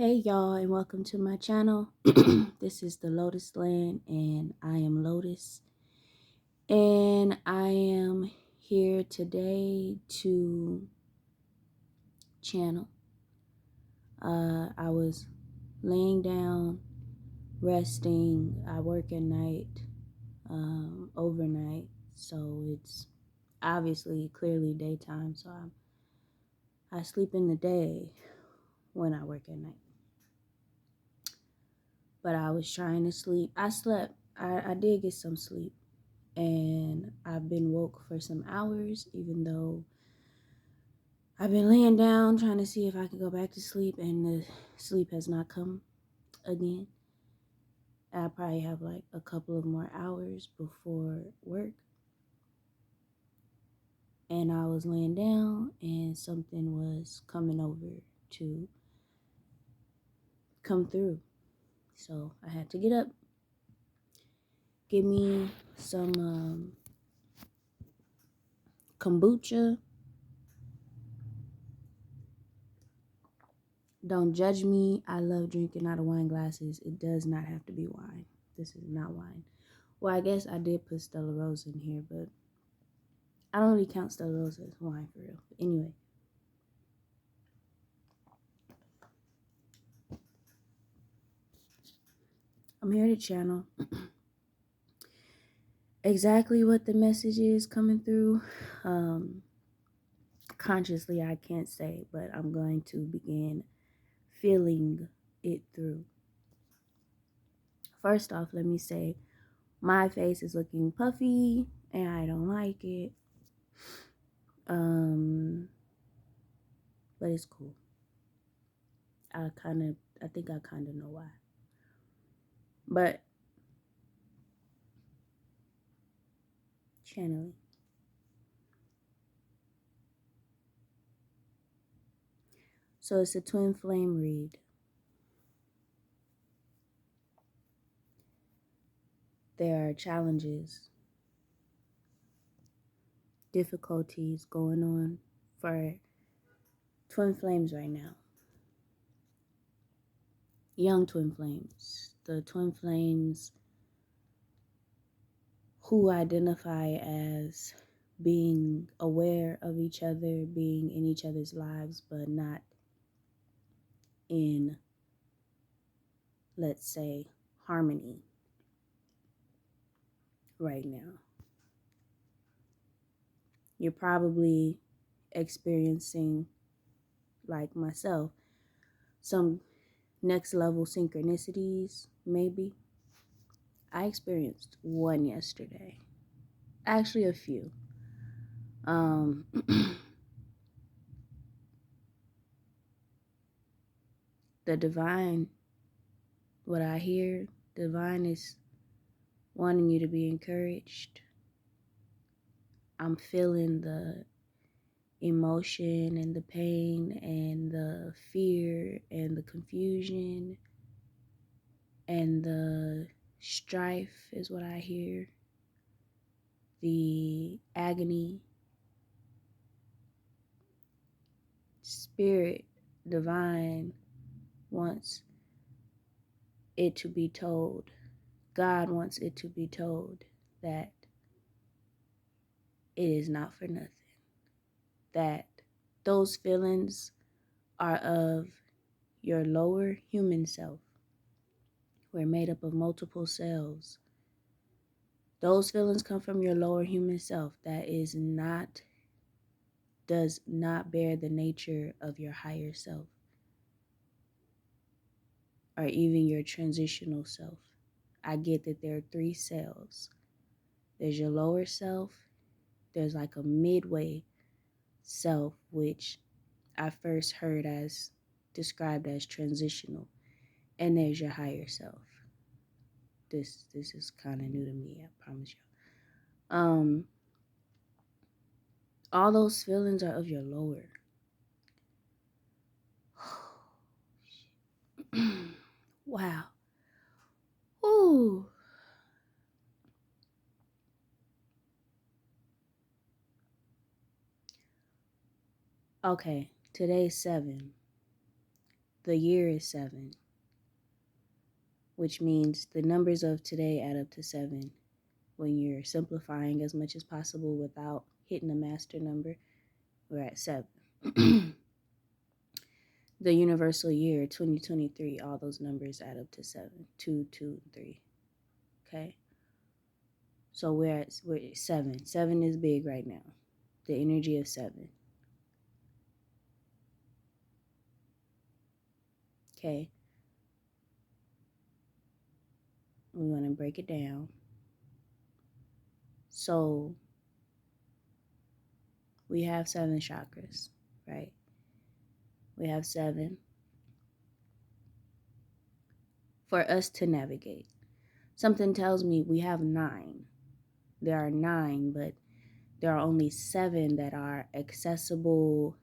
Hey y'all, and welcome to my channel. This is the Lotus Land, and I am Lotus, and I am here today to channel. I was laying down, resting. I work at night, overnight, so it's obviously clearly daytime. So I sleep in the day when I work at night. But I was trying to sleep. I slept. I did get some sleep. And I've been woke for some hours, even though I've been laying down trying to see if I can go back to sleep, and the sleep has not come again. I probably have like a couple of more hours before work. And I was laying down and something was coming over to come through. So I had to get up, give me some kombucha. Don't judge me. I love drinking out of wine glasses. It does not have to be wine. This is not wine. Well, I guess I did put Stella Rosa in here, but I don't really count Stella Rosa as wine for real. But anyway. I'm here to channel exactly what the message is coming through. Consciously, I can't say, but I'm going to begin feeling it through. First off, let me say my face is looking puffy and I don't like it. But it's cool. I think I kind of know why. But channeling. So it's a twin flame read. There are challenges, difficulties going on for twin flames right now. Young twin flames. The twin flames who identify as being aware of each other, being in each other's lives, but not in, let's say, harmony right now. You're probably experiencing, like myself, some next level synchronicities, maybe. I experienced one yesterday. Actually, a few. The divine, what I hear, divine is wanting you to be encouraged. I'm feeling the emotion and the pain and the fear and the confusion and the strife is what I hear. The agony. Spirit, divine, wants it to be told. God wants it to be told that it is not for nothing. That those feelings are of your lower human self. We're made up of multiple cells. Those feelings come from your lower human self that does not bear the nature of your higher self or even your transitional self. I get that there are 3 cells. There's your lower self, there's like a midway self, which I first heard as described as transitional, and there's your higher self. This is kind of new to me, I promise you. All those feelings are of your lower. Wow. Ooh. Okay, today's 7. the year is 7, which means the numbers of today add up to 7. When you're simplifying as much as possible without hitting a master number, we're at 7. The universal year 2023, all those numbers add up to 7. 2, 2, and 3. Okay, so we're at 7. 7 is big right now. The energy of 7. Okay, we want to break it down. So we have 7 chakras, right? We have 7 for us to navigate. Something tells me we have 9. There are 9, but there are only 7 that are accessible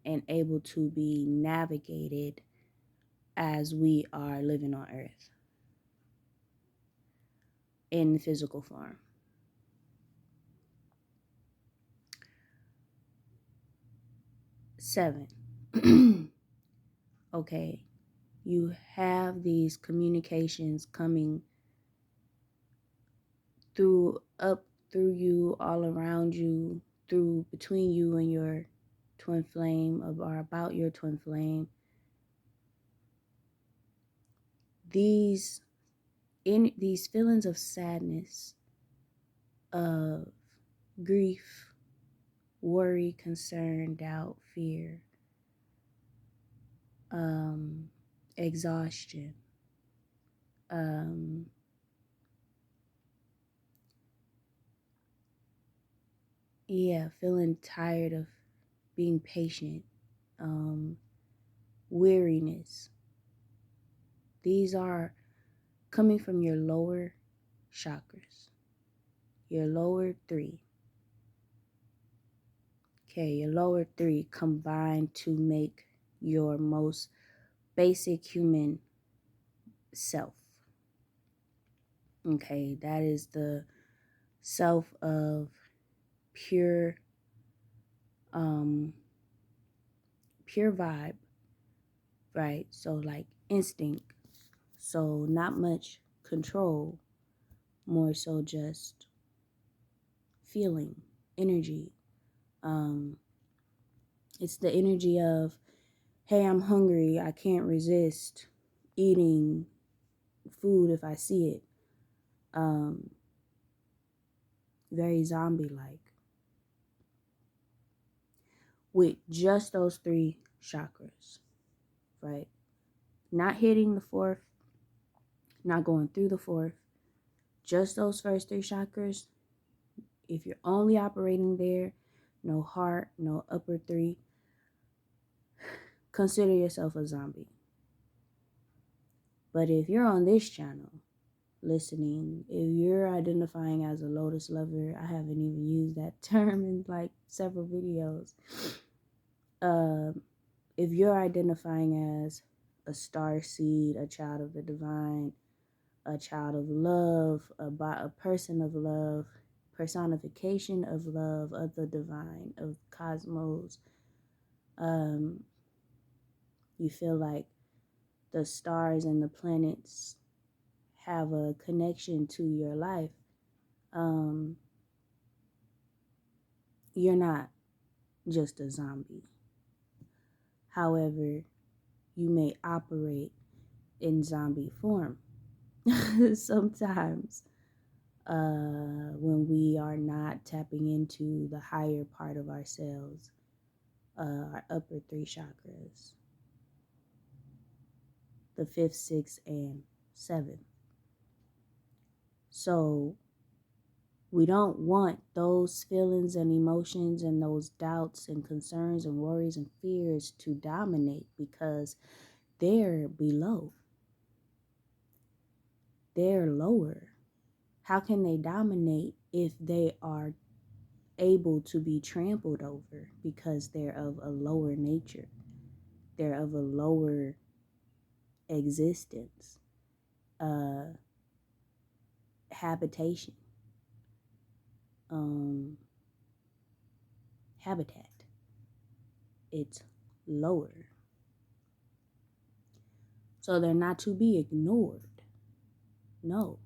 and able to be navigated as we are living on Earth in physical form. Seven. Okay, you have these communications coming through you, all around you, through between you and your twin flame, or about your twin flame. These feelings of sadness, of grief, worry, concern, doubt, fear, exhaustion, feeling tired of being patient, weariness. These are coming from your lower chakras, your lower 3. Okay, your lower 3 combined to make your most basic human self. Okay, that is the self of pure vibe, right? So like instinct. So not much control, more so just feeling, energy. It's the energy of, hey, I'm hungry, I can't resist eating food if I see it. Very zombie-like. With just those 3 chakras, right? Not hitting the 4th, not going through the 4th, just those first 3 chakras. If you're only operating there, no heart, no upper 3, consider yourself a zombie. But if you're on this channel listening, if you're identifying as a lotus lover, I haven't even used that term in like several videos. If you're identifying as a star seed, a child of the divine, a child of love, a person of love, personification of love, of the divine, of cosmos, you feel like the stars and the planets have a connection to your life, you're not just a zombie. However, you may operate in zombie form sometimes when we are not tapping into the higher part of ourselves, our upper 3 chakras, the 5th, 6th, and 7th. So we don't want those feelings and emotions and those doubts and concerns and worries and fears to dominate, because they're below. They're lower. How can they dominate if they are able to be trampled over, because they're of a lower nature? They're of a lower existence, habitation, habitat. It's lower. So they're not to be ignored. No,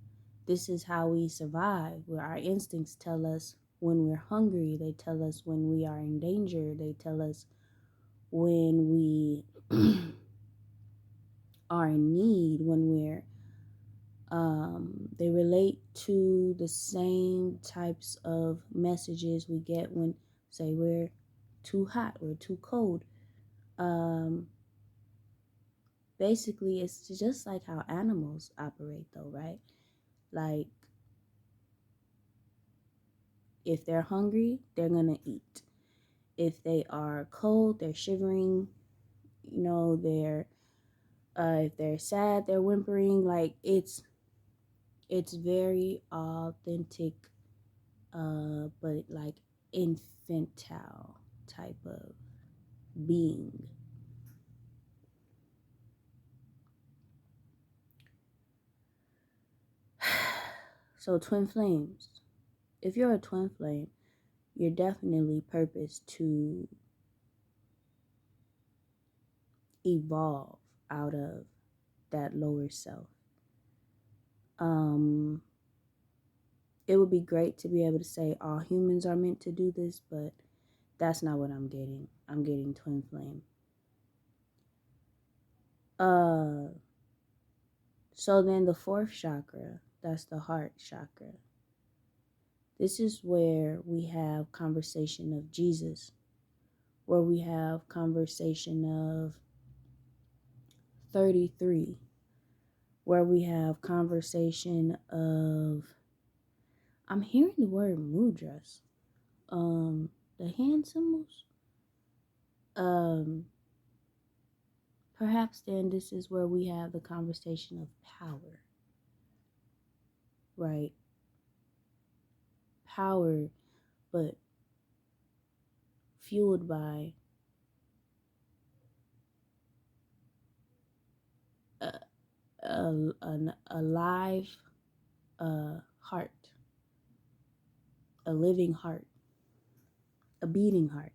this is how we survive. Where our instincts tell us when we're hungry, they tell us when we are in danger, they tell us when we are in need, when we're they relate to the same types of messages we get when, say, we're too hot or too cold. Basically, it's just like how animals operate, though, right? Like, if they're hungry, they're gonna eat. If they are cold, they're shivering. They're if they're sad, they're whimpering. Like, it's very authentic, but like infantile type of being. So twin flames. If you're a twin flame, you're definitely purposed to evolve out of that lower self. It would be great to be able to say all humans are meant to do this, but that's not what I'm getting. I'm getting twin flame. So then the fourth chakra, that's the heart chakra. This is where we have conversation of Jesus, where we have conversation of 33, where we have conversation of, I'm hearing the word mudras, the hand symbols. Perhaps then this is where we have the conversation of power, right? Power, but fueled by an alive heart, a living heart, a beating heart.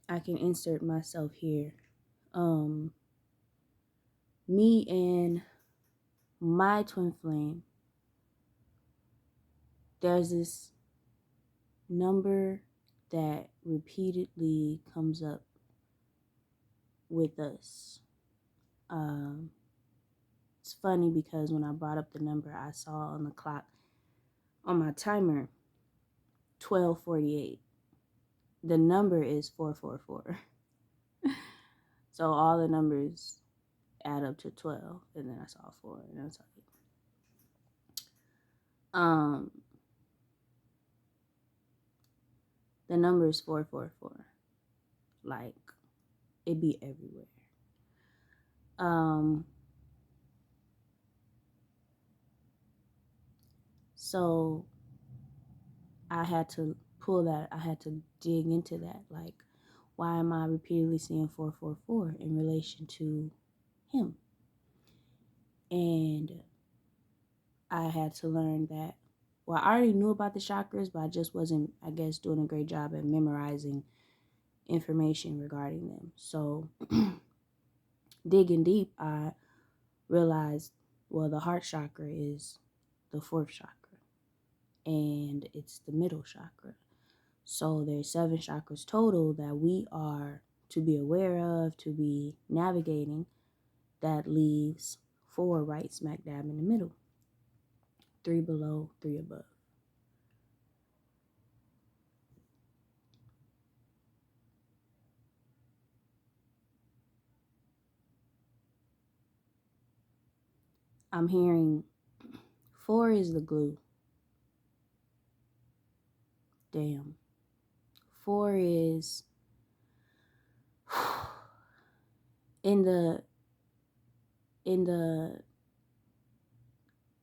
I can insert myself here. Me and my twin flame, there's this number that repeatedly comes up with us. It's funny because when I brought up the number, I saw on the clock on my timer 12:48. The number is 444. So all the numbers add up to 12, and then I saw 4, and I was like, the number is 444. Like, it be everywhere. So I had to pull that. I had to dig into that. Like, why am I repeatedly seeing 444 in relation to him? And I had to learn that, well, I already knew about the chakras, but I just wasn't, I guess, doing a great job at memorizing information regarding them. So digging deep, I realized, well, the heart chakra is the fourth chakra, and it's the middle chakra. So there's 7 chakras total that we are to be aware of, to be navigating. That leaves 4 right smack dab in the middle. 3 below, 3 above. I'm hearing 4 is the glue. Damn. 4 is in the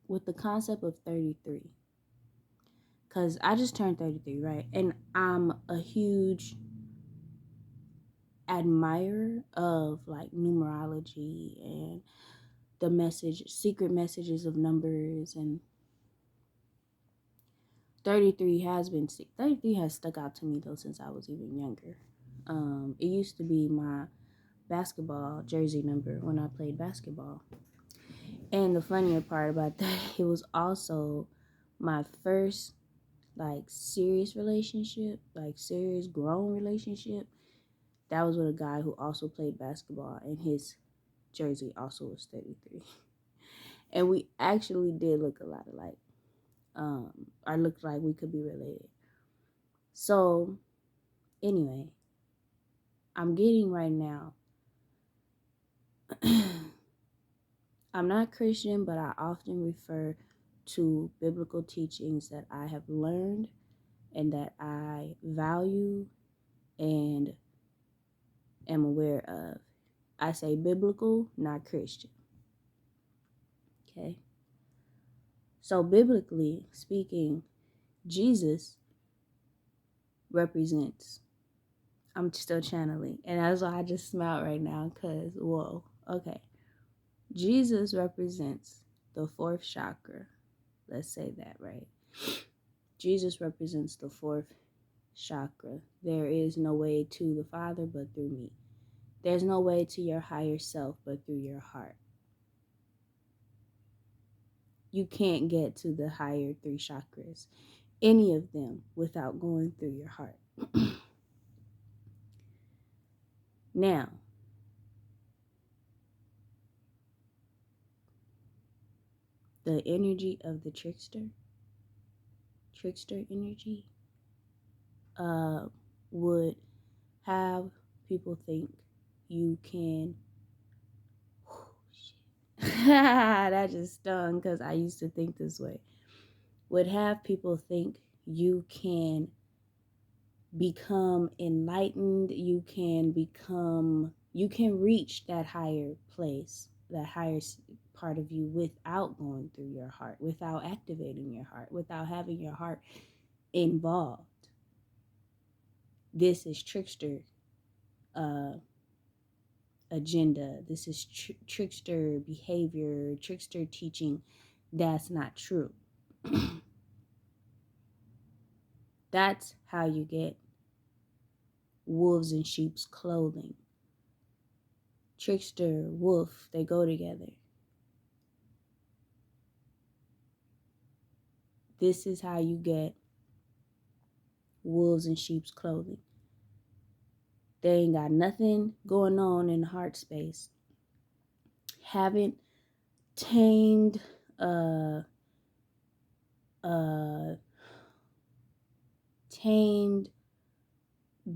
with the concept of 33. Because I just turned 33, right? And I'm a huge admirer of like numerology and the secret messages of numbers. And 33 has been 33 has stuck out to me though since I was even younger. It used to be my basketball jersey number when I played basketball. And the funnier part about that, it was also my first like serious relationship, like serious grown relationship. That was with a guy who also played basketball, and his jersey also was 33. And we actually did look a lot alike. I looked like we could be related. So anyway, I'm getting right now. I'm not Christian, but I often refer to biblical teachings that I have learned and that I value and am aware of. I say biblical, not Christian. Okay? So, biblically speaking, Jesus represents, I'm still channeling, and that's why I just smiled right now because, whoa, okay. Jesus represents the fourth chakra. Let's say that, right? Jesus represents the fourth chakra. There is no way to the Father but through me. There's no way to your higher self but through your heart. You can't get to the higher three chakras, any of them, without going through your heart. Now, the energy of the trickster energy, would have people think you can. That just stung because I used to think this way. Would have people think you can become enlightened, you can reach that higher place, that higher part of you without going through your heart, without activating your heart, without having your heart involved. This is trickster agenda. This is trickster behavior, trickster teaching. That's not true. That's how you get wolves in sheep's clothing. Trickster, wolf, they go together. This is how you get wolves in sheep's clothing. They ain't got nothing going on in the heart space. Haven't tamed,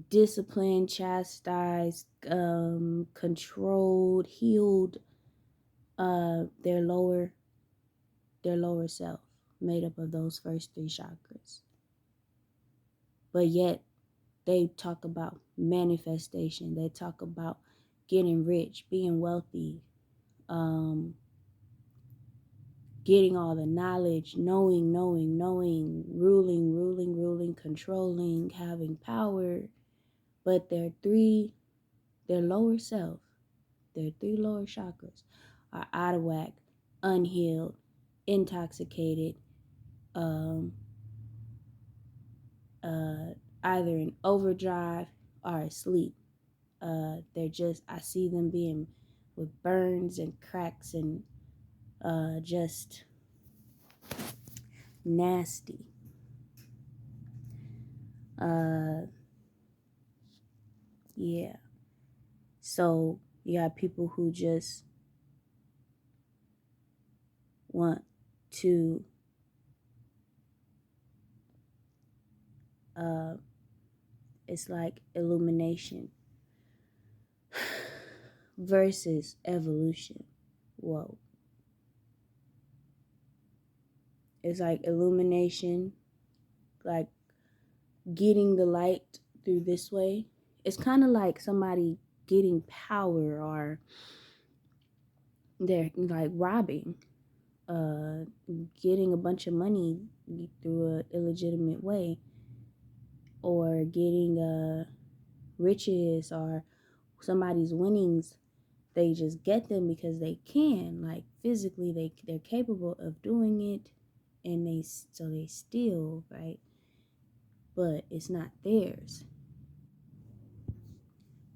disciplined, chastised, controlled, healed their lower self, made up of those first three chakras. But yet they talk about manifestation. They talk about getting rich, being wealthy, getting all the knowledge, knowing, ruling, controlling, having power. But their lower self, their three lower chakras are out of whack, unhealed, intoxicated, either in overdrive or asleep. They're just, I see them being with burns and cracks and just nasty. Yeah. So you got people who just want to it's like illumination versus evolution. Whoa. It's like illumination, like getting the light through this way. It's kind of like somebody getting power, or they're like robbing, getting a bunch of money through an illegitimate way, or getting riches or somebody's winnings. They just get them because they can, like physically they're capable of doing it, and they steal, right? But it's not theirs.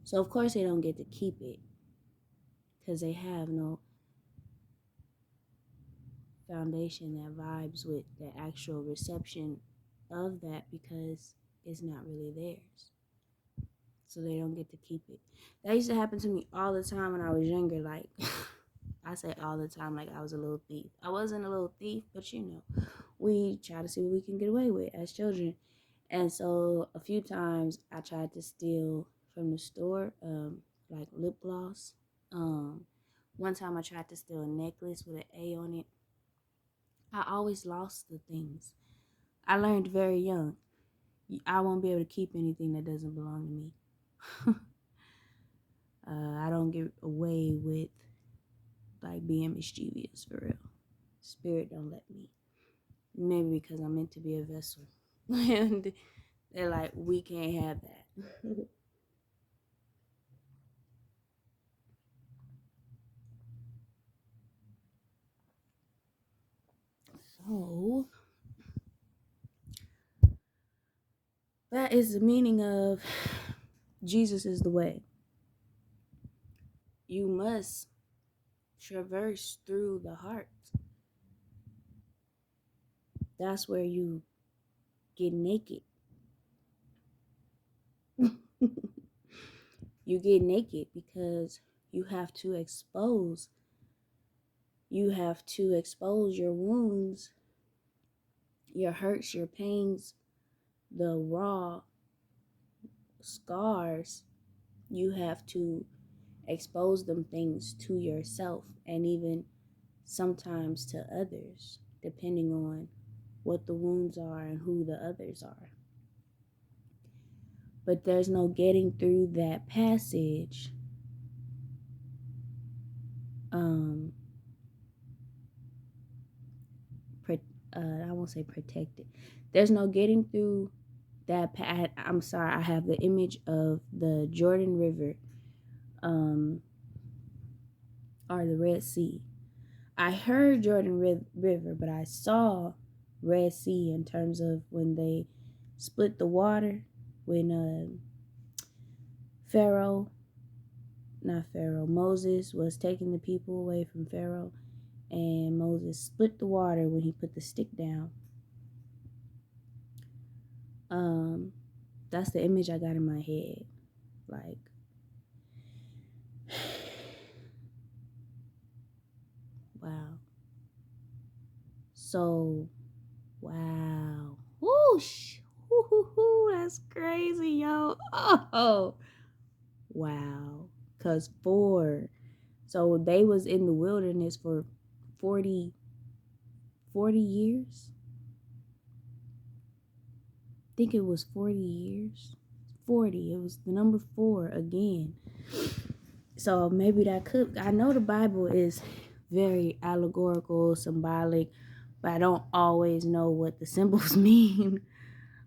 So of course they don't get to keep it because they have no foundation that vibes with the actual reception of that because it's not really theirs. So they don't get to keep it. That used to happen to me all the time when I was younger. Like, I say all the time like I was a little thief. I wasn't a little thief, but you know, we try to see what we can get away with as children. And so a few times I tried to steal from the store, like lip gloss. One time I tried to steal a necklace with an A on it. I always lost the things. I learned very young. I won't be able to keep anything that doesn't belong to me. I don't get away with like being mischievous for real. Spirit don't let me. Maybe because I'm meant to be a vessel. And they're like, we can't have that. So that is the meaning of Jesus is the way. You must traverse through the heart. That's where you get naked. You get naked because you have to expose your wounds, your hurts, your pains, the raw scars. You have to expose them things to yourself and even sometimes to others, depending on what the wounds are and who the others are. But there's no getting through that passage. I won't say protected. There's no getting through that. I'm sorry, I have the image of the Jordan River, or the Red Sea. I heard Jordan River, but I saw Red Sea in terms of when they split the water, when Moses was taking the people away from Pharaoh, and Moses split the water when he put the stick down. That's the image I got in my head. Like, wow. So, wow. Whoosh. Woo-hoo-hoo. That's crazy, yo. Oh, wow. So they was in the wilderness for 40 years. I think it was 40 years. 40. It was the number 4 again. So maybe I know the Bible is very allegorical, symbolic, but I don't always know what the symbols mean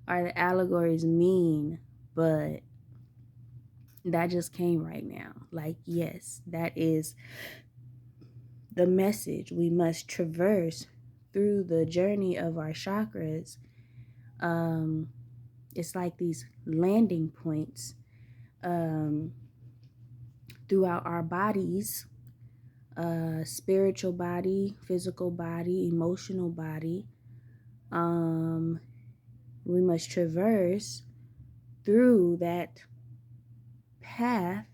or the allegories mean. But that just came right now. Like, yes, that is the message. We must traverse through the journey of our chakras. It's like these landing points throughout our bodies, spiritual body, physical body, emotional body. We must traverse through that path,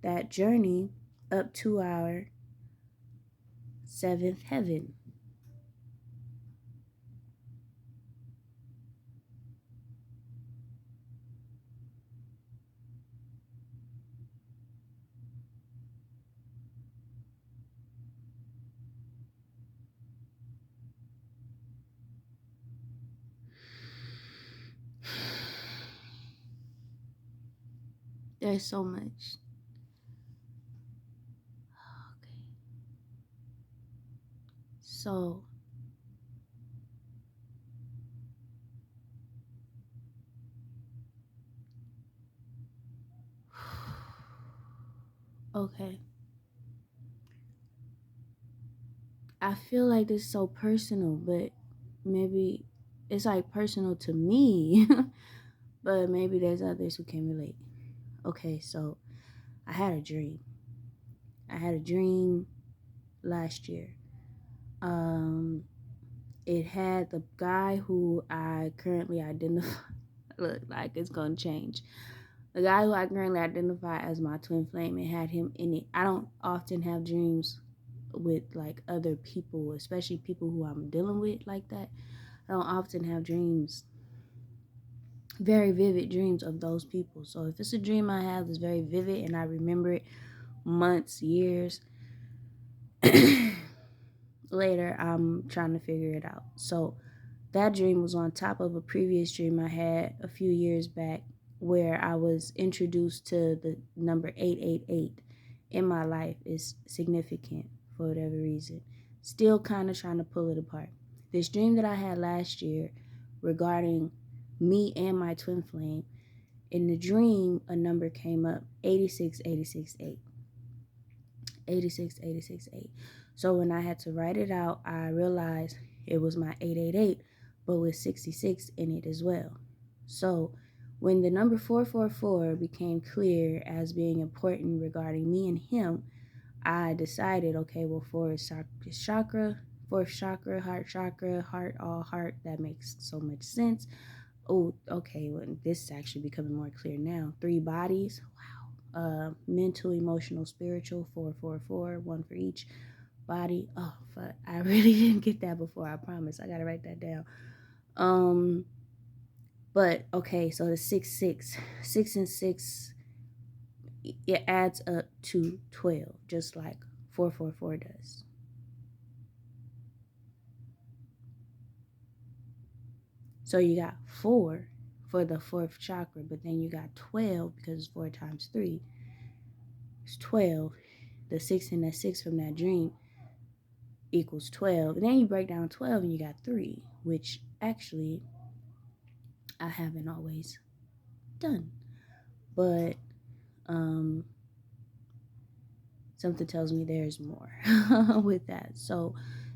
that journey up to our 7th heaven. There's so much. Okay. So, okay. I feel like this is so personal, but maybe it's like personal to me, but maybe there's others who can relate. Okay, so I had a dream. I had a dream last year. Um, it had the guy who I currently identify. Look, like it's gonna change. The guy who I currently identify as my twin flame, it had him in it. I don't often have dreams with like other people, especially people who I'm dealing with like that. I don't often have dreams, very vivid dreams of those people. So if it's a dream I have that's very vivid and I remember it months, years later, I'm trying to figure it out. So that dream was on top of a previous dream I had a few years back where I was introduced to the number 888 in my life is significant for whatever reason. Still kind of trying to pull it apart. This dream that I had last year regarding me and my twin flame, in the dream, a number came up, 86868. 86868. So when I had to write it out, I realized it was my 888, but with 66 in it as well. So when the number 444 became clear as being important regarding me and him, I decided, okay, well, 4 is chakra, fourth chakra, heart, all heart. That makes so much sense. Oh, okay, well, this is actually becoming more clear now. 3 bodies, mental, emotional, spiritual, 444, one for each body. Oh, fuck, I really didn't get that before. I promise. I gotta write that down. But okay, so the 6 and 6, it adds up to 12, just like 444 does. So you got 4 for the 4th chakra, but then you got 12 because it's 4 times 3. It's 12. The 6 and the 6 from that dream equals 12. And then you break down 12 and you got 3, which actually I haven't always done. But something tells me there's more with that. So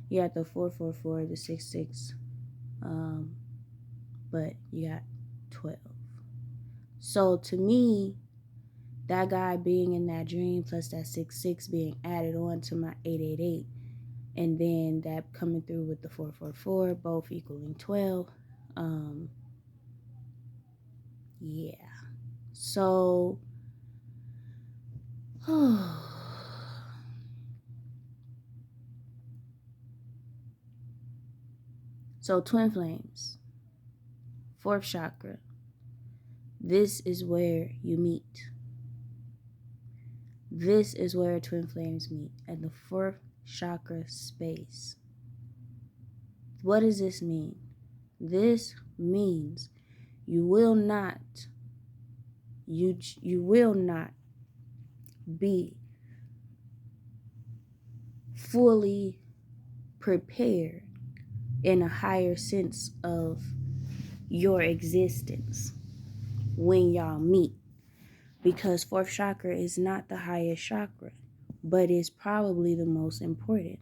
you got the 444, the 66, but you got 12. So to me, that guy being in that dream plus that 66 being added on to my 888, and then that coming through with the 444, both equaling 12. Yeah. So so twin flames, 4th chakra. This is where you meet. This is where twin flames meet, at the 4th chakra space. What does this mean? This means you will not be fully prepared in a higher sense of your existence when y'all meet, because 4th chakra is not the highest chakra, but is probably the most important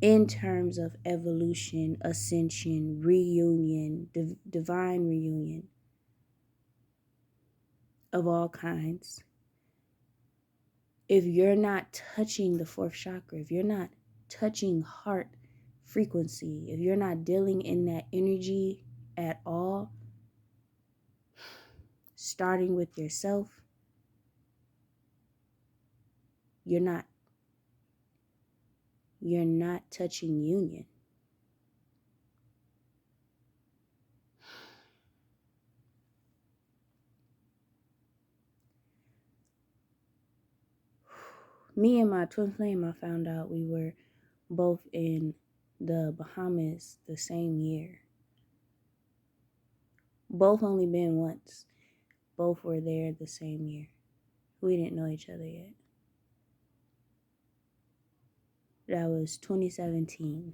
in terms of evolution, ascension, reunion, divine reunion of all kinds. If you're not touching the 4th chakra, if you're not touching heart frequency, if you're not dealing in that energy at all, starting with yourself, you're not touching union. Me and my twin flame, I found out we were both in the Bahamas the same year. Both only been once. Both were there the same year. We didn't know each other yet. That was 2017.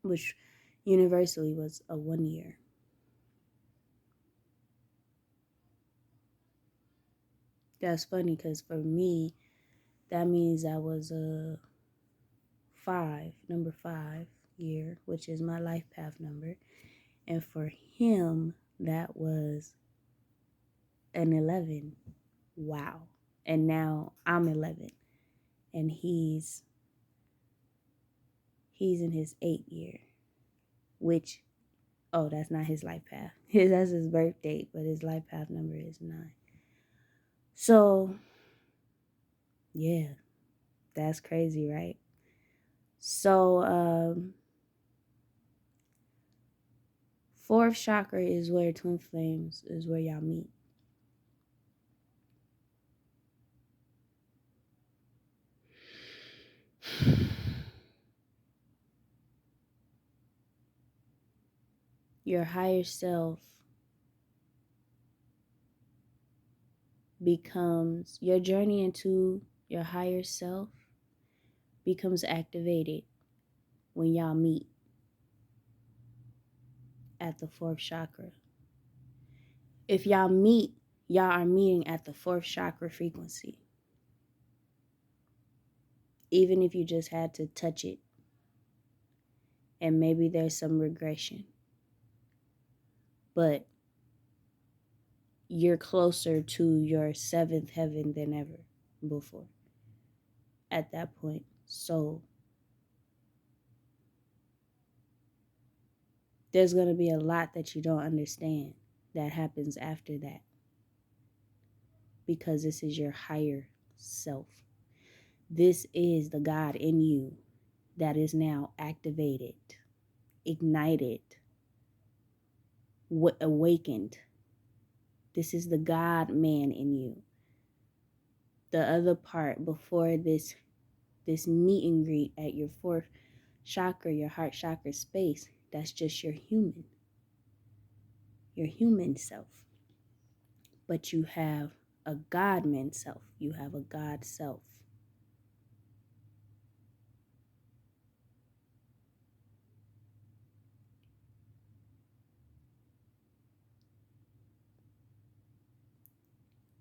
Which universally was a 1 year. That's funny because for me, that means that was a number 5 year, which is my life path number. And for him, that was an 11. Wow. And now I'm 11. And he's in his 8th year, which, oh, that's not his life path. That's his birth date, but his life path number is 9. So, yeah, that's crazy, right? So, 4th chakra is where twin flames is where y'all meet. Your higher self becomes, your journey into your higher self becomes activated when y'all meet at the 4th chakra. If y'all meet, y'all are meeting at the 4th chakra frequency. Even if you just had to touch it, and maybe there's some regression, but you're closer to your 7th heaven than ever before at that point. So there's going to be a lot that you don't understand that happens after that, because this is your higher self. This is the God in you that is now activated, ignited, awakened. This is the God man in you. The other part before this meet and greet at your 4th chakra, your heart chakra space, that's just your human self. But you have a God man self. You have a God self.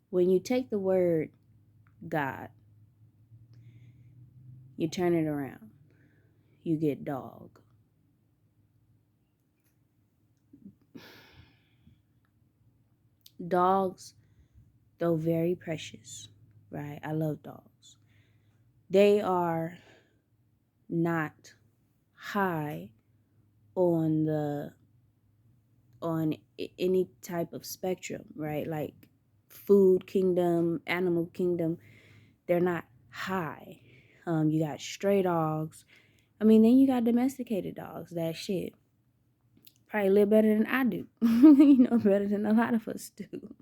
When you take the word God, you turn it around, you get dog. Dogs, though very precious, right? I love dogs. They are not high on any type of spectrum, right? Like food kingdom, animal kingdom, they're not high. You got stray dogs. I mean, then you got domesticated dogs. That shit probably live better than I do. Better than a lot of us do.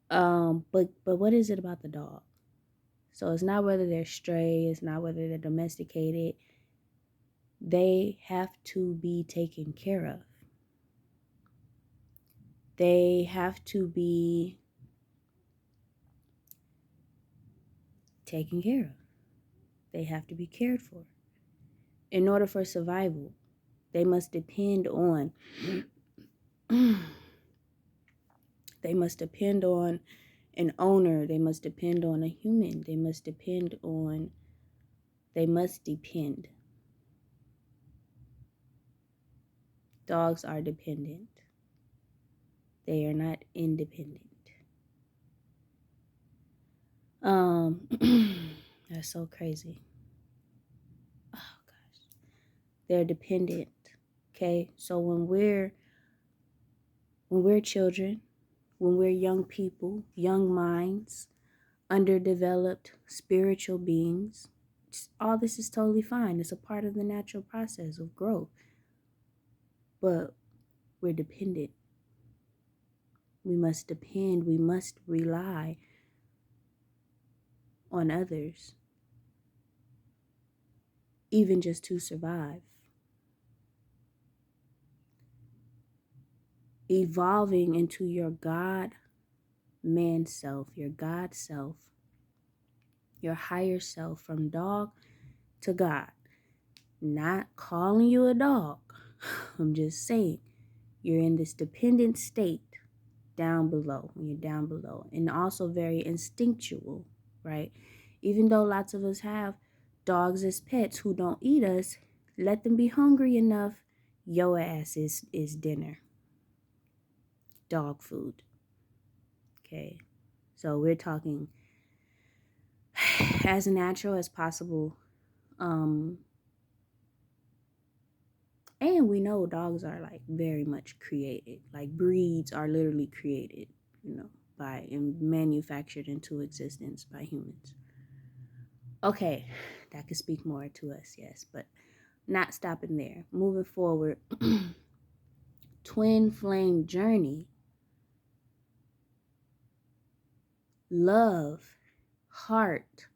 But what is it about the dog? So it's not whether they're stray, it's not whether they're domesticated. They have to be taken care of. They have to be taken care of. They have to be cared for. In order for survival, they must depend on an owner. They must depend on a human. They must depend. Dogs are dependent. They are not independent. That's so crazy. Oh gosh. They're dependent. Okay? So when we're children, when we're young people, young minds, underdeveloped spiritual beings, all this is totally fine. It's a part of the natural process of growth. But we're dependent. We must depend. We must rely on others, even just to survive. Evolving into your God man self, your God self, your higher self, from dog to God. Not calling you a dog. I'm just saying you're in this dependent state down below, when you're down below, and also very instinctual, right? Even though lots of us have dogs as pets who don't eat us, let them be hungry enough, your ass is dinner. Dog food. Okay. So we're talking as natural as possible. And we know dogs are like very much created. Like breeds are literally created, by and manufactured into existence by humans. Okay, that could speak more to us, yes, but not stopping there. Moving forward, twin flame journey, love, heart,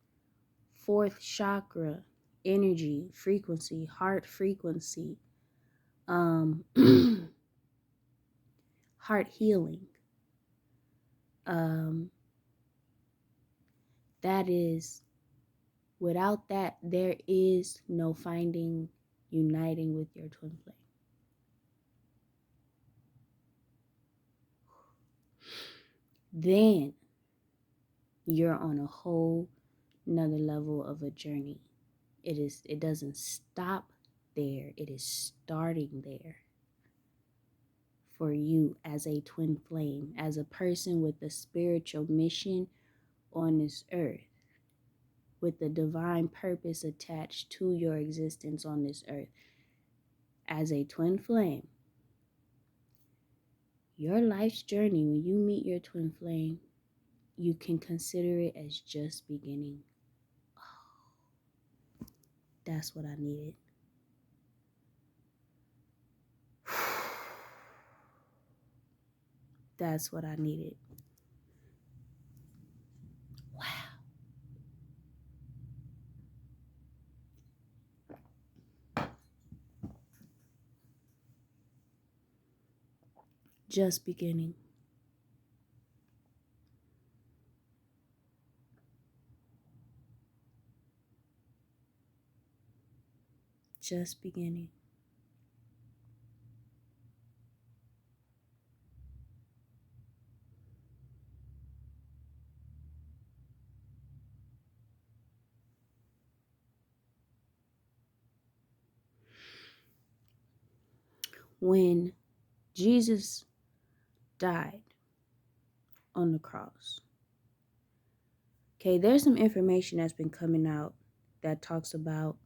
fourth chakra, energy, frequency, heart frequency, heart healing. That is, without that, there is no finding, uniting with your twin flame. Then you're on a whole another level of a journey. It doesn't stop there. It is starting there for you as a twin flame, as a person with a spiritual mission on this earth, with the divine purpose attached to your existence on this earth. As a twin flame, your life's journey, when you meet your twin flame, you can consider it as just beginning. Oh, that's what I needed. That's what I needed. Wow. Just beginning. Just beginning. When Jesus died on the cross, okay, there's some information that's been coming out that talks about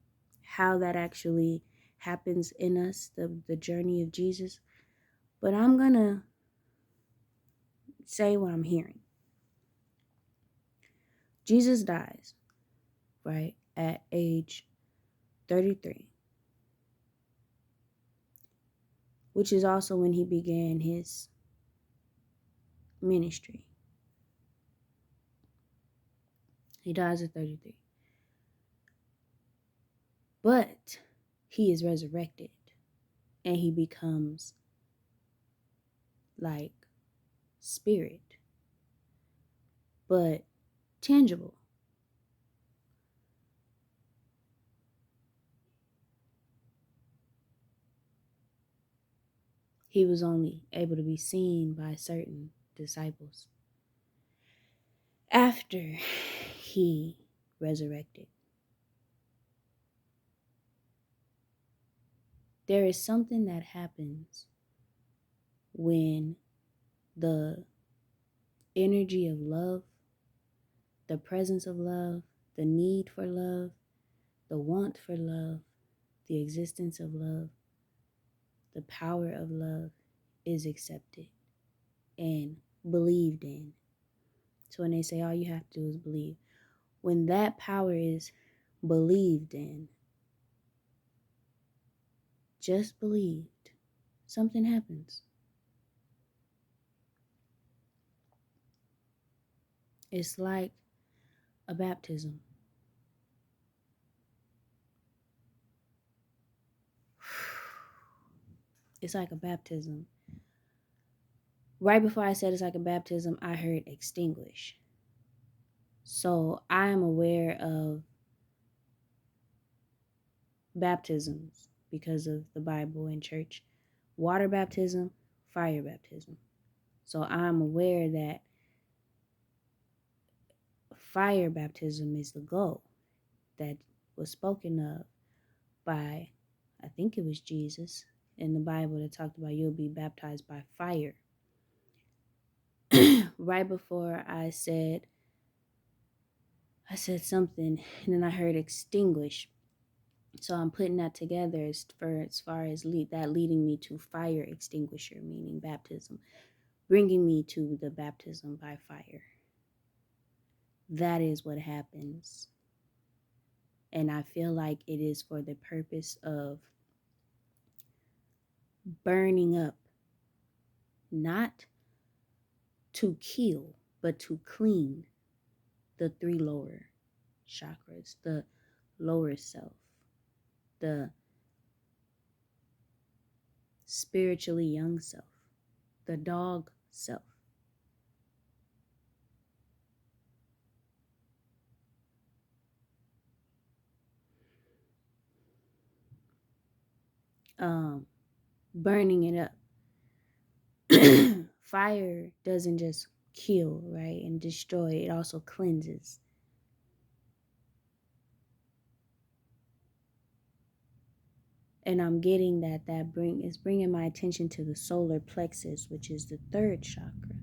how that actually happens in us, the journey of Jesus. But I'm going to say what I'm hearing. Jesus dies, right, at age 33, which is also when he began his ministry. He dies at 33. But he is resurrected and he becomes like spirit, but tangible. He was only able to be seen by certain disciples after he resurrected. There is something that happens when the energy of love, the presence of love, the need for love, the want for love, the existence of love, the power of love is accepted and believed in. So when they say all you have to do is believe, when that power is believed in, just believed, something happens. It's like a baptism. It's like a baptism. Right before I said it's like a baptism, I heard extinguish. So I am aware of baptisms because of the Bible and church. Water baptism, fire baptism. So I'm aware that fire baptism is the goal, that was spoken of by, I think it was Jesus in the Bible, that talked about you'll be baptized by fire. Right before I said something, and then I heard extinguish. So I'm putting that together as far as that leading me to fire extinguisher, meaning baptism, bringing me to the baptism by fire. That is what happens. And I feel like it is for the purpose of burning up, not to kill, but to clean the 3 lower chakras, the lower self, the spiritually young self, the dog self. Burning it up. Fire doesn't just kill, right, and destroy, it also cleanses. And I'm getting that is bringing my attention to the solar plexus, which is the 3rd chakra.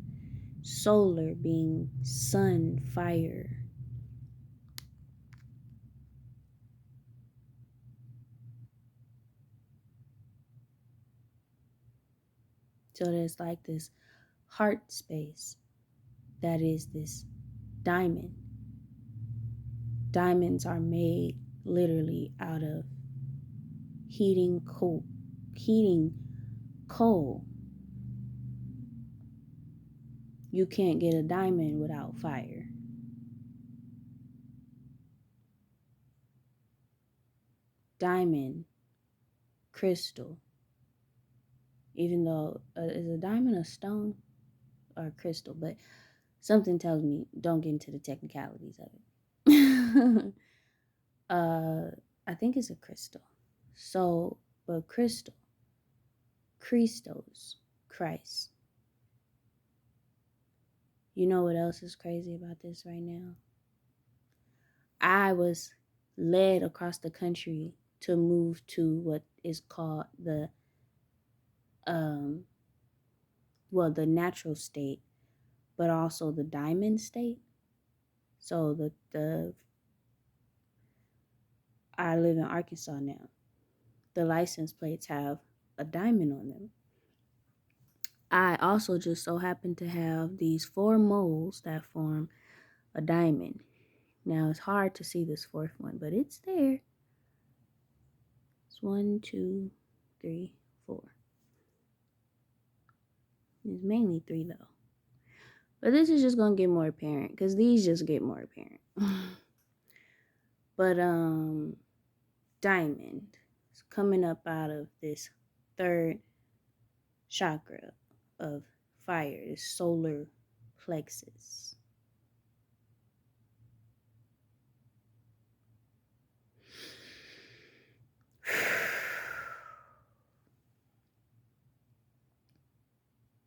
Solar being sun, fire. So there's like this heart space that is this diamond. Diamonds are made literally out of heating coal. You can't get a diamond without fire. Diamond, crystal. Even though is a diamond a stone or a crystal, but something tells me don't get into the technicalities of it. I think it's a crystal. So, but crystal, Christos, Christ. You know what else is crazy about this right now? I was led across the country to move to what is called the natural state, but also the diamond state. So the I live in Arkansas now. The license plates have a diamond on them. I also just so happen to have these 4 moles that form a diamond. Now it's hard to see this 4th one, but it's there. It's 1, 2, 3, 4. It's mainly 3 though. But this is just gonna get more apparent because these just get more apparent. But diamond is coming up out of this 3rd chakra of fire, this solar plexus.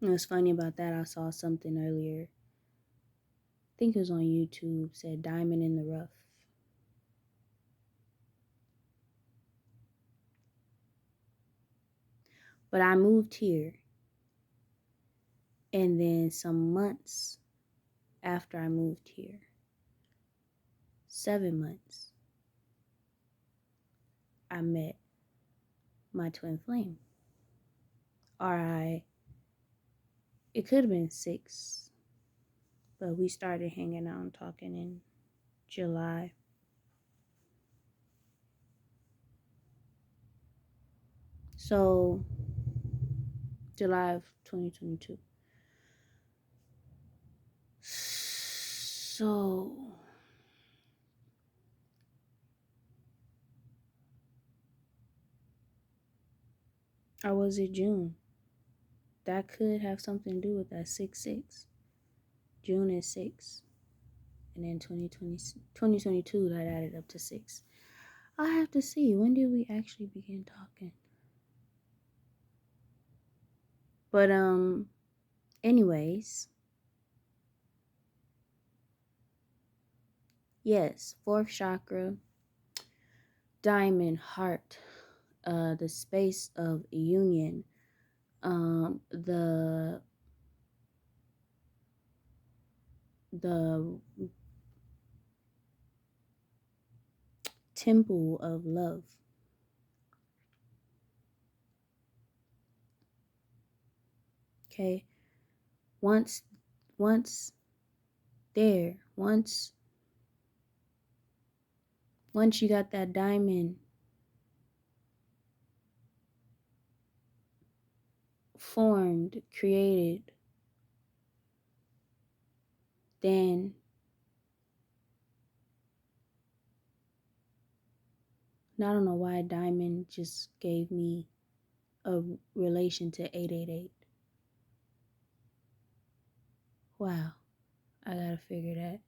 What's funny about that, I saw something earlier. I think it was on YouTube, said diamond in the rough. But I moved here. And then some months after I moved here, 7 months, I met my twin flame. It could have been 6, but we started hanging out and talking in July. So, July of 2022. So, or was it June? That could have something to do with that 6/6. June is 6. And then 2022, that added up to 6. I'll have to see. When did we actually begin talking? But, anyways. Yes, 4th chakra. diamond, heart, the space of union, the temple of love. Okay, once once there, once you got that diamond formed, created, then I don't know why diamond just gave me a relation to 888. Wow, I gotta figure that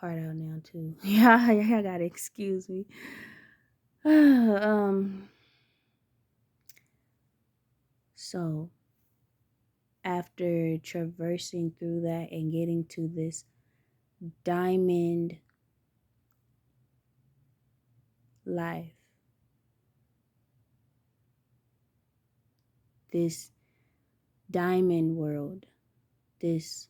part out now too. Yeah, I gotta excuse me. So after traversing through that and getting to this diamond life, this diamond world, this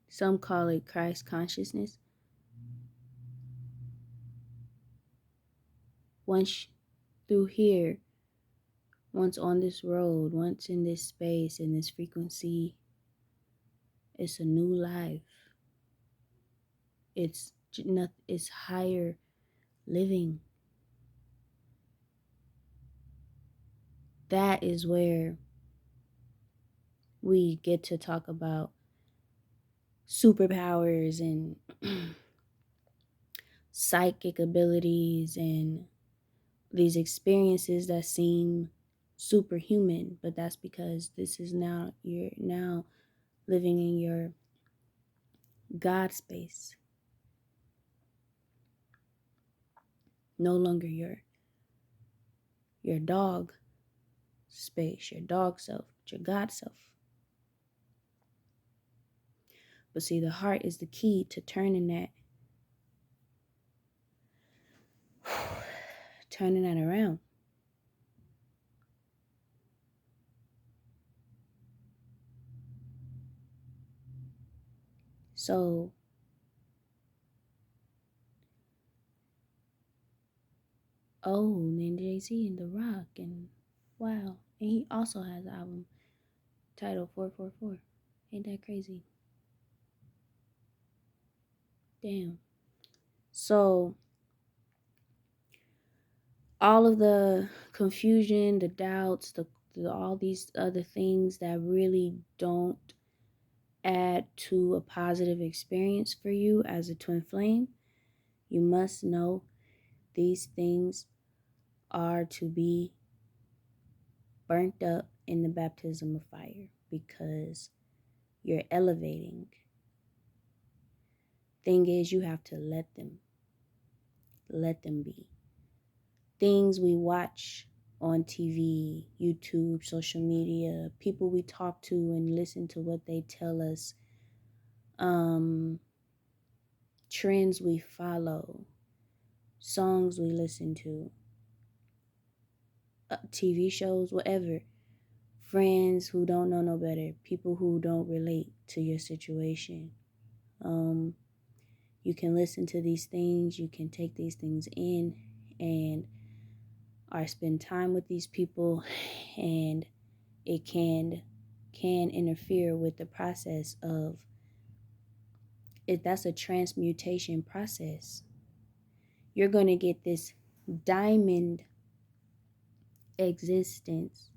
some call it Christ consciousness. Once through here, once on this road, once in this space, in this frequency, it's a new life. It's higher living. That is where we get to talk about superpowers and psychic abilities and these experiences that seem superhuman, but that's because you're now living in your God space. No longer your dog space, your dog self, but your God self. But see, the heart is the key to turning that around. So and Jay-Z and The Rock, and wow. And he also has an album titled 444. Ain't that crazy? Damn. So all of the confusion, the doubts, all these other things that really don't add to a positive experience for you as a twin flame, you must know these things are to be burnt up in the baptism of fire, because you're elevating. Thing is, you have to let them be. Things we watch on TV, YouTube, social media, people we talk to and listen to what they tell us, trends we follow, songs we listen to, TV shows, whatever, friends who don't know no better, people who don't relate to your situation. You can listen to these things, you can take these things in and or spend time with these people, and it can interfere with the process of it. That's a transmutation process. You're going to get this diamond existence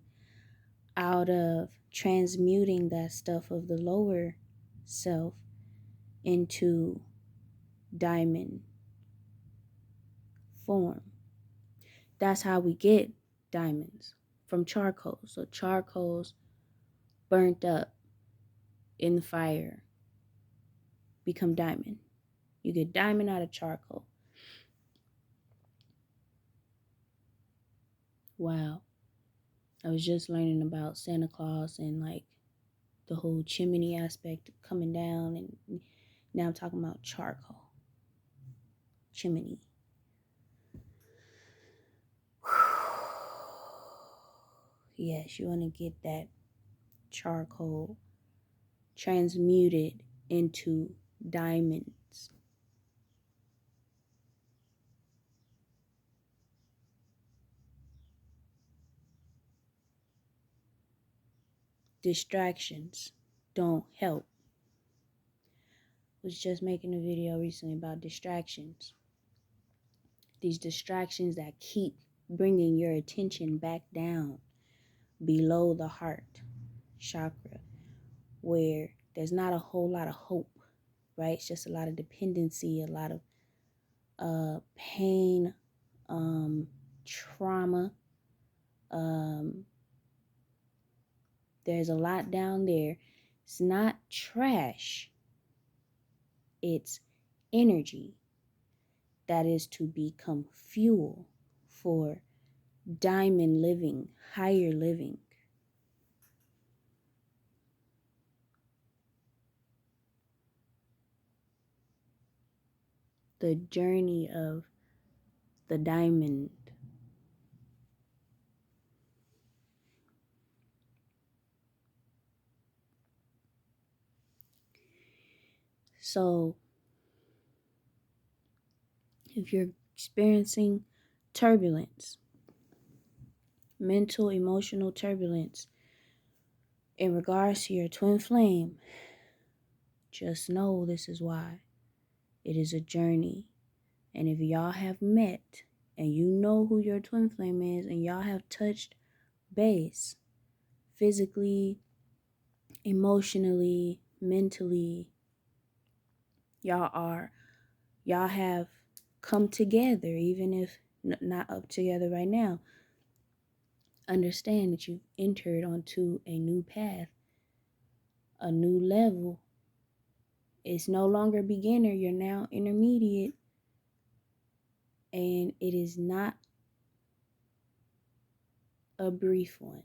out of transmuting that stuff of the lower self into diamond form. That's how we get diamonds, from charcoal. So charcoal's burnt up in the fire become diamond. You get diamond out of charcoal. Wow. I was just learning about Santa Claus and like the whole chimney aspect coming down, and Now I'm talking about charcoal. Chimney. Yes, you want to get that charcoal transmuted into diamonds. Distractions don't help. Was just making a video recently about distractions. These distractions that keep bringing your attention back down below the heart chakra, where there's not a whole lot of hope, right? It's just a lot of dependency, a lot of pain, trauma. There's a lot down there. It's not trash. It's energy that is to become fuel for diamond living, higher living. The journey of the diamond. So, if you're experiencing turbulence, mental, emotional turbulence in regards to your twin flame, just know this is why. It is a journey. And if y'all have met and you know who your twin flame is and y'all have touched base physically, emotionally, mentally, y'all have come together, even if not up together right now. Understand that you've entered onto a new path, a new level. It's no longer beginner, you're now intermediate. And it is not a brief one.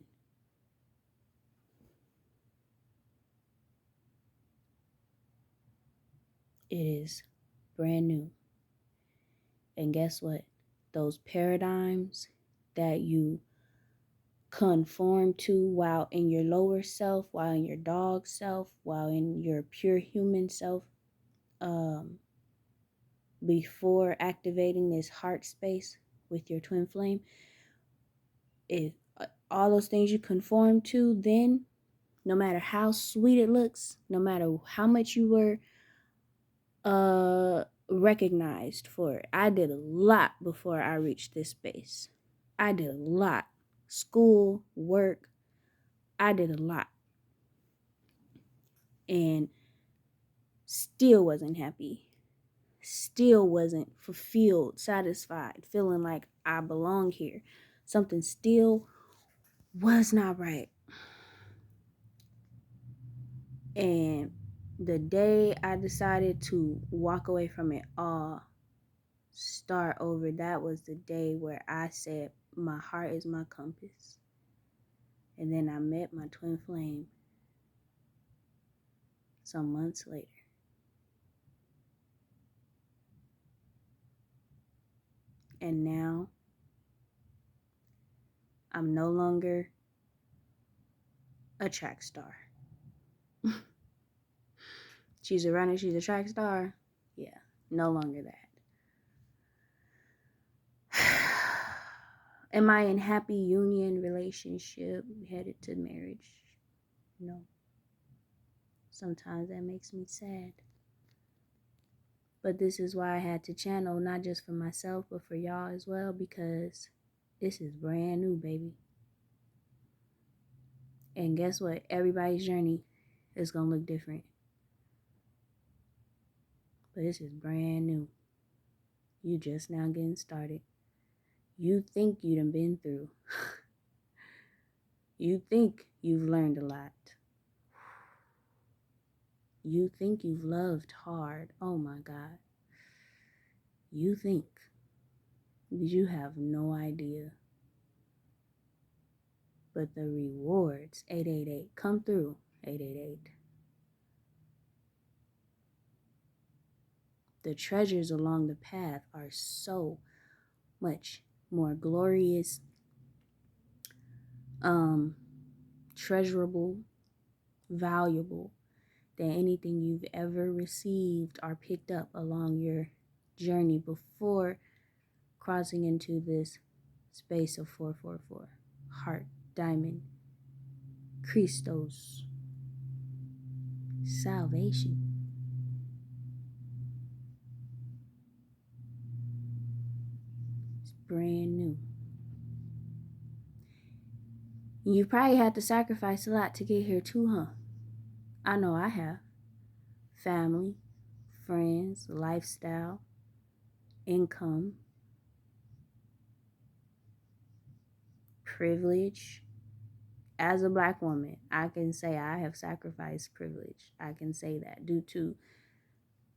It is brand new. And guess what? Those paradigms that you conform to while in your lower self, while in your dog self, while in your pure human self, before activating this heart space with your twin flame, if all those things you conform to, then no matter how sweet it looks, no matter how much you were recognized for it. I did a lot before I reached this space. I did a lot. School, work, I did a lot. And still wasn't happy. Still wasn't fulfilled, satisfied, feeling like I belong here. Something still was not right. And the day I decided to walk away from it all, start over, that was the day where I said, my heart is my compass. And then I met my twin flame some months later. And now I'm no longer a track star. She's a runner, she's a track star. Yeah, no longer that. Am I in happy union relationship headed to marriage? No. Sometimes that makes me sad. But this is why I had to channel, not just for myself, but for y'all as well, because this is brand new, baby. And guess what? Everybody's journey is going to look different. But this is brand new. You just now getting started. You think you done been through. You think you've learned a lot. You think you've loved hard. Oh my God. You think. You have no idea. But the rewards, 888, come through, 888. the treasures along the path are so much more glorious, treasurable, valuable than anything you've ever received or picked up along your journey before crossing into this space of 444. Heart, diamond, Christos, salvation. It's brand new. You probably had to sacrifice a lot to get here too, huh? I know I have. Family, friends, lifestyle, income, privilege. As a Black woman, I can say I have sacrificed privilege. I can say that due to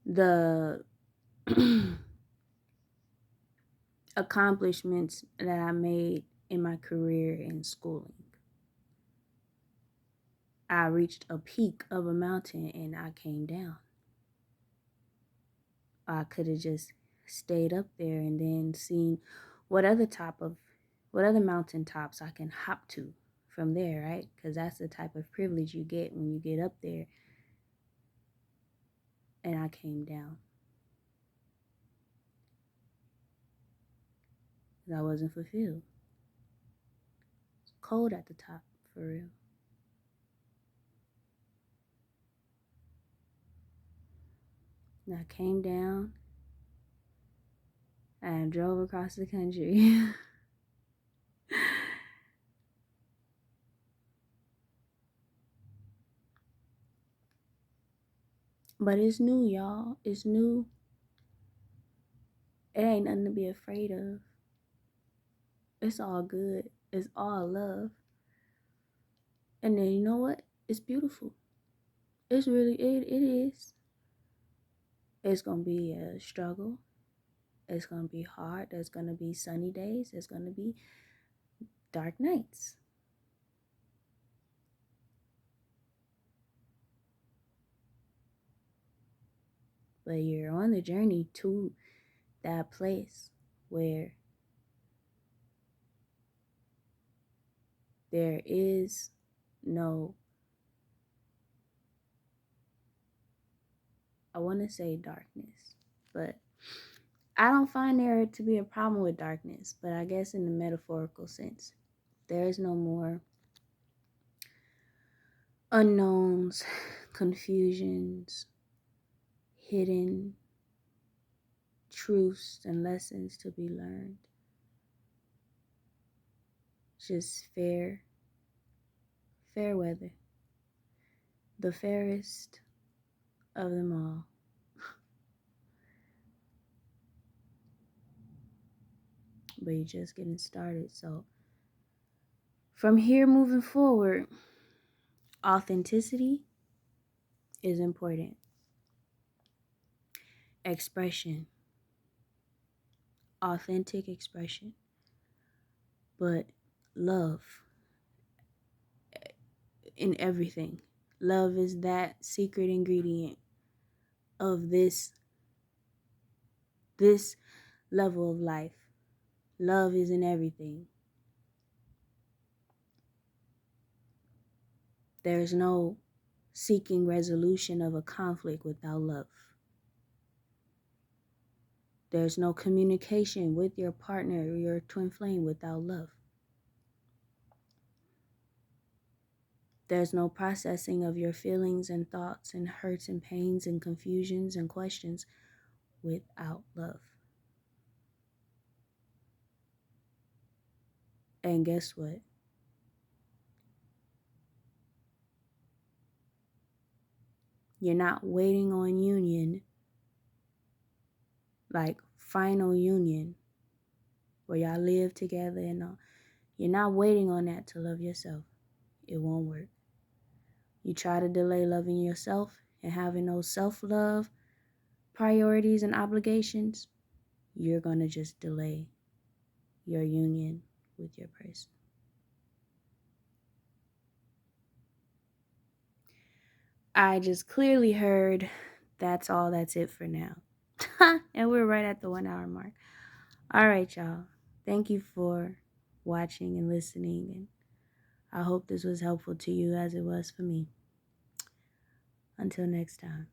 the accomplishments that I made in my career and schooling. I reached a peak of a mountain and I came down. I could have just stayed up there and then seen what other mountain tops I can hop to from there, right? Because that's the type of privilege you get when you get up there. And I came down. I wasn't fulfilled. It's cold at the top, for real. And I came down and drove across the country. But it's new, y'all. It's new. It ain't nothing to be afraid of. It's all good. It's all love. And then you know what? It's beautiful. It's really, it is. It's going to be a struggle. It's going to be hard. There's going to be sunny days. There's going to be dark nights. But you're on the journey to that place where there is no, I want to say darkness, but I don't find there to be a problem with darkness, but I guess in the metaphorical sense, there is no more unknowns, confusions, hidden truths and lessons to be learned. Just fair weather. The fairest of them all. But you're just getting started. So from here moving forward, authenticity is important. Expression. Authentic expression. But love in everything. Love is that secret ingredient of this level of life. Love is in everything. There's no seeking resolution of a conflict without love. There's no communication with your partner or your twin flame without love. There's no processing of your feelings and thoughts and hurts and pains and confusions and questions without love. And guess what? You're not waiting on union, like final union, where y'all live together and all. You're not waiting on that to love yourself. It won't work. You try to delay loving yourself and having those self-love priorities and obligations, you're going to just delay your union with your person. I just clearly heard that's all, that's it for now. And we're right at the 1 hour mark. All right, y'all. Thank you for watching and listening. And I hope this was helpful to you as it was for me. Until next time.